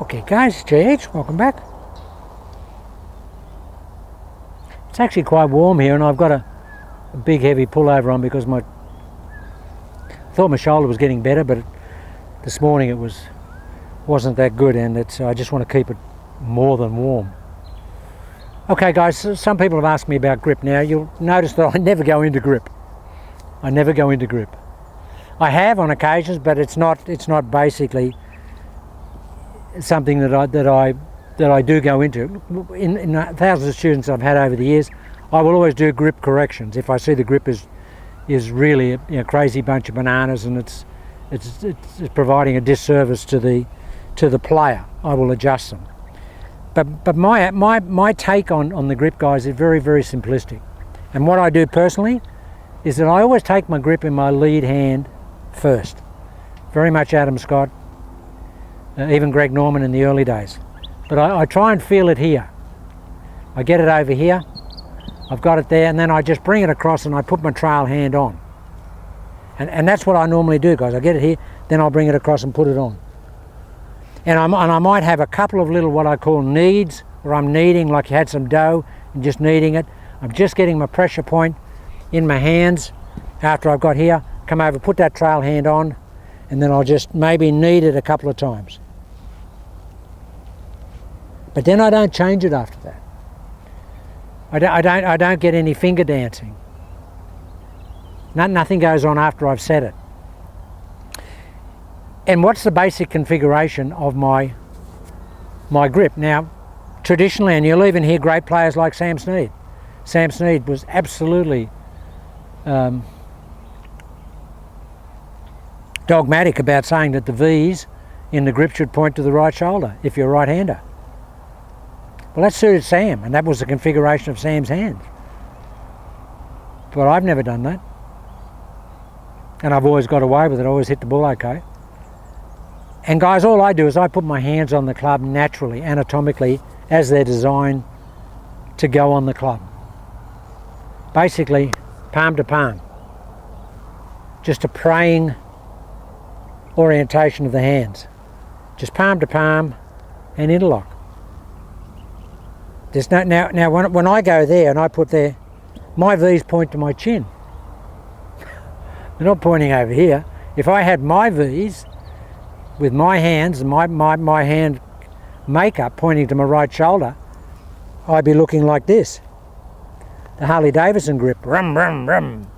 Okay guys, JH, welcome back. It's actually quite warm here and I've got a big heavy pullover on because I thought my shoulder was getting better, but this morning it wasn't that good, and I just want to keep it more than warm. Okay guys, so some people have asked me about grip. Now you'll notice that I never go into grip. I never go into grip. I have on occasions, but it's not basically something that I do go into. In thousands of students I've had over the years, I will always do grip corrections. If I see the grip is really a crazy bunch of bananas and it's providing a disservice to the player, I will adjust them. But my take on the grip, guys, is very, very simplistic. And what I do personally is that I always take my grip in my lead hand first. Very much Adam Scott, even Greg Norman in the early days. But I try and feel it here. I get it over here, I've got it there, and then I just bring it across and I put my trail hand on. And that's what I normally do, guys. I get it here, then I'll bring it across and put it on. And I might have a couple of little what I call kneads, where I'm kneading like you had some dough and just kneading it. I'm just getting my pressure point in my hands after I've got here, come over, put that trail hand on, and then I'll just maybe knead it a couple of times. But then I don't change it after that. I don't get any finger dancing. Nothing goes on after I've set it. And what's the basic configuration of my grip? Now, traditionally, and you'll even hear great players like Sam Snead. Sam Snead was absolutely dogmatic about saying that the V's in the grip should point to the right shoulder if you're a right-hander. Well, that suited Sam, and that was the configuration of Sam's hands. But I've never done that. And I've always got away with it, I always hit the ball okay. And guys, all I do is I put my hands on the club naturally, anatomically, as they're designed to go on the club. Basically, palm to palm. Just a praying orientation of the hands. Just palm to palm and interlock. There's no, now when I go there and I put there, my V's point to my chin. They're not pointing over here. If I had my V's with my hands and my hand makeup pointing to my right shoulder, I'd be looking like this. The Harley Davidson grip, rum, rum, rum,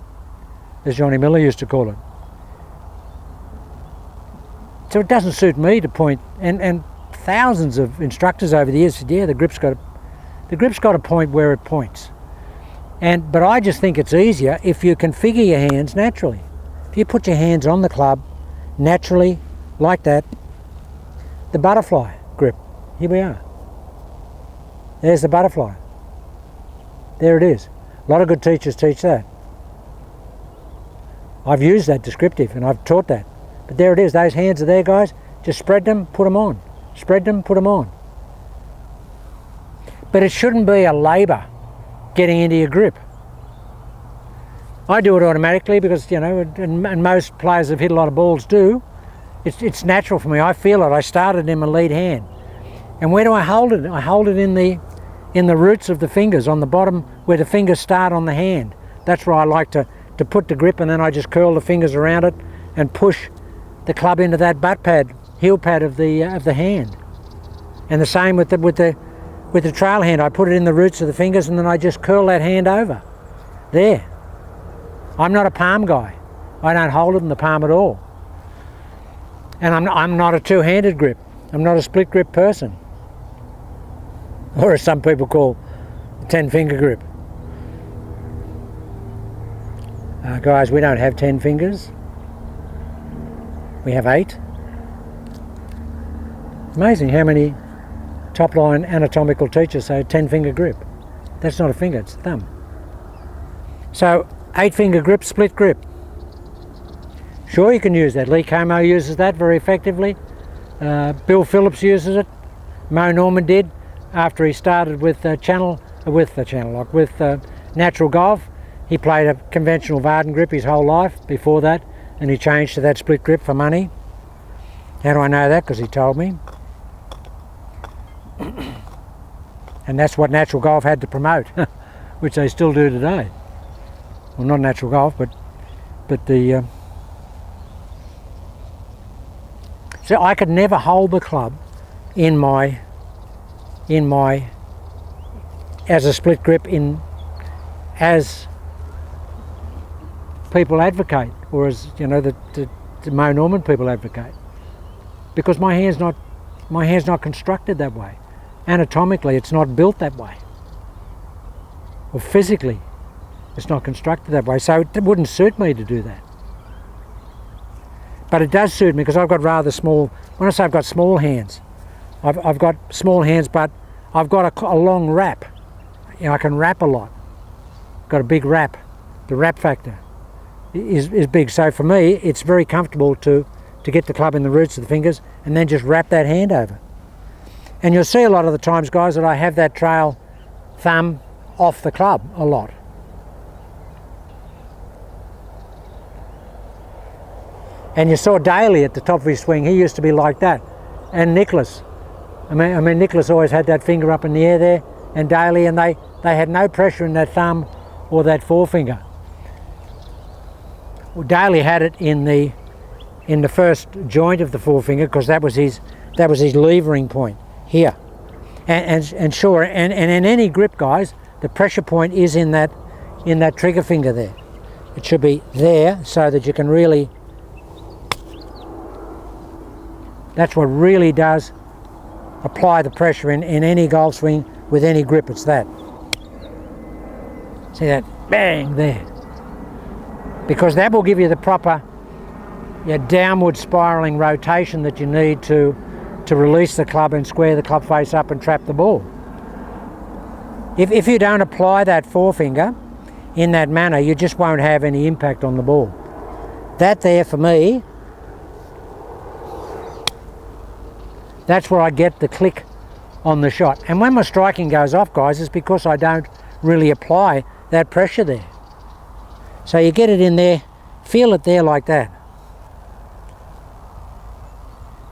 as Johnny Miller used to call it. So it doesn't suit me to point, and thousands of instructors over the years said, yeah, the grip's got to point where it points. But I just think it's easier if you configure your hands naturally. If you put your hands on the club naturally, like that, the butterfly grip, here we are. There's the butterfly. There it is. A lot of good teachers teach that. I've used that descriptive and I've taught that. But there it is, those hands are there, guys. Just spread them, put them on. Spread them, put them on. But it shouldn't be a labour getting into your grip. I do it automatically because, you know, and most players have hit a lot of balls do. It's natural for me. I feel it. I started in my lead hand. And where do I hold it? I hold it in the roots of the fingers, on the bottom where the fingers start on the hand. That's where I like to put the grip, and then I just curl the fingers around it and push the club into that butt pad, heel pad of the hand. And the same with the trail hand. I put it in the roots of the fingers and then I just curl that hand over. There. I'm not a palm guy. I don't hold it in the palm at all. And I'm not a two-handed grip. I'm not a split grip person. Or as some people call a 10-finger grip. Guys, we don't have 10 fingers. We have 8. Amazing how many top-line anatomical teachers say 10-finger grip. That's not a finger, it's a thumb. So 8-finger grip, split grip. Sure, you can use that. Lee Como uses that very effectively. Bill Phillips uses it. Mo Norman did after he started with Natural Golf. He played a conventional Varden grip his whole life before that, and he changed to that split grip for money. How do I know that? Because he told me. And that's what natural golf had to promote, which they still do today. Well, not natural golf, but the... So I could never hold the club in my as a split grip as people advocate, or as the Mo Norman people advocate, because my hand's not constructed that way. Anatomically, it's not built that way, or physically, it's not constructed that way. So it wouldn't suit me to do that. But it does suit me because I've got rather small. When I say I've got small hands, I've got small hands, but I've got a long wrap. I can wrap a lot. Got a big wrap. The wrap factor is big. So for me, it's very comfortable to get the club in the roots of the fingers and then just wrap that hand over. And you'll see a lot of the times, guys, that I have that trail thumb off the club a lot. And you saw Daly at the top of his swing. He used to be like that. And Nicholas. I mean, Nicholas always had that finger up in the air there, and Daly, and they had no pressure in that thumb or that forefinger. Well, Daly had it in the first joint of the forefinger, because that was his levering point here. And sure, and in any grip, guys, the pressure point is in that trigger finger there. It should be there so that you can really. That's what really does apply the pressure in any golf swing with any grip. It's that. See that? Bang there. Because that will give you the proper downward spiralling rotation that you need to release the club and square the club face up and trap the ball. If you don't apply that forefinger in that manner, you just won't have any impact on the ball. That there, for me, that's where I get the click on the shot. And when my striking goes off, guys, it's because I don't really apply that pressure there. So you get it in there, feel it there like that.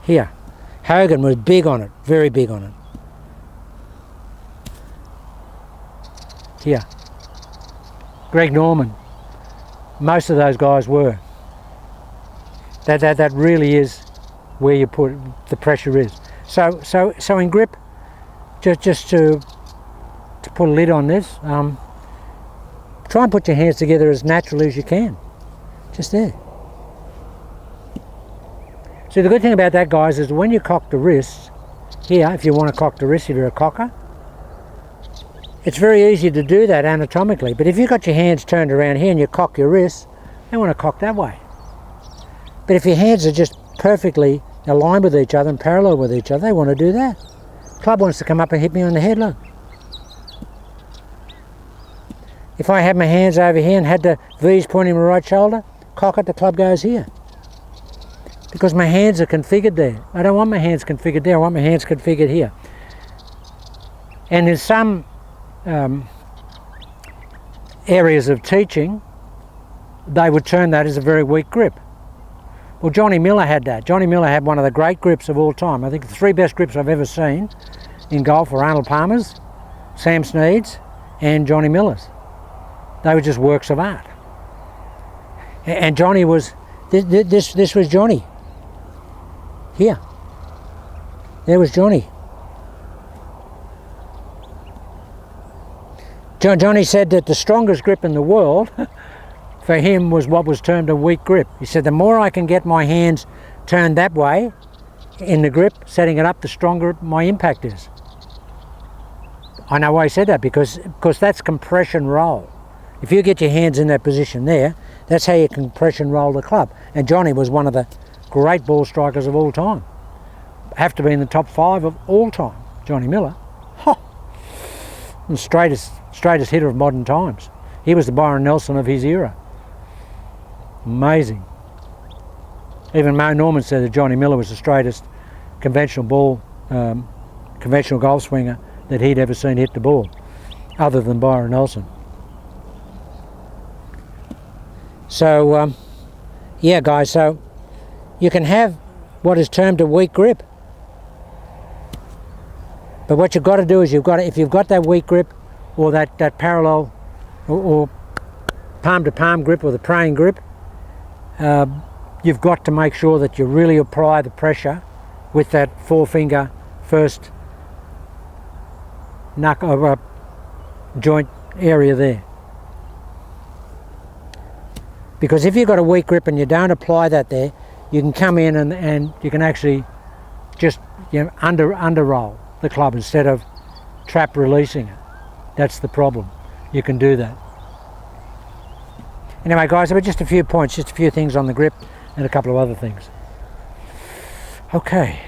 Here. Hogan was big on it, very big on it. Here. Greg Norman. Most of those guys were. That really is where you put the pressure is. So in grip, just to put a lid on this, try and put your hands together as naturally as you can. Just there. See, the good thing about that, guys, is when you cock the wrists, here, if you want to cock the wrist, if you're a cocker, it's very easy to do that anatomically. But if you've got your hands turned around here and you cock your wrists, they want to cock that way. But if your hands are just perfectly aligned with each other and parallel with each other, they want to do that. Club wants to come up and hit me on the head, look. If I had my hands over here and had the V's pointing my right shoulder, cock it, the club goes here. Because my hands are configured there. I don't want my hands configured there, I want my hands configured here. And in some areas of teaching, they would term that as a very weak grip. Well, Johnny Miller had that. Johnny Miller had one of the great grips of all time. I think the three best grips I've ever seen in golf were Arnold Palmer's, Sam Snead's, and Johnny Miller's. They were just works of art. And Johnny was, this was Johnny. Here. There was Johnny. Johnny said that the strongest grip in the world for him was what was termed a weak grip. He said the more I can get my hands turned that way in the grip, setting it up, the stronger my impact is. I know why he said that, because that's compression roll. If you get your hands in that position there, that's how you compression roll the club. And Johnny was one of the great ball strikers of all time. Have to be in the top 5 of all time, Johnny Miller. The straightest hitter of modern times. He was the Byron Nelson of his era. Amazing. Even Mo Norman said that Johnny Miller was the straightest conventional golf swinger that he'd ever seen hit the ball, other than Byron Nelson. So, yeah, guys, so you can have what is termed a weak grip. But what you've got to do is if you've got that weak grip or that parallel or palm to palm grip or the praying grip, you've got to make sure that you really apply the pressure with that forefinger first knuckle joint area there. Because if you've got a weak grip and you don't apply that there, you can come in and you can actually just under roll the club instead of trap releasing it. That's the problem. You can do that. Anyway guys, there were just a few points, just a few things on the grip and a couple of other things. Okay.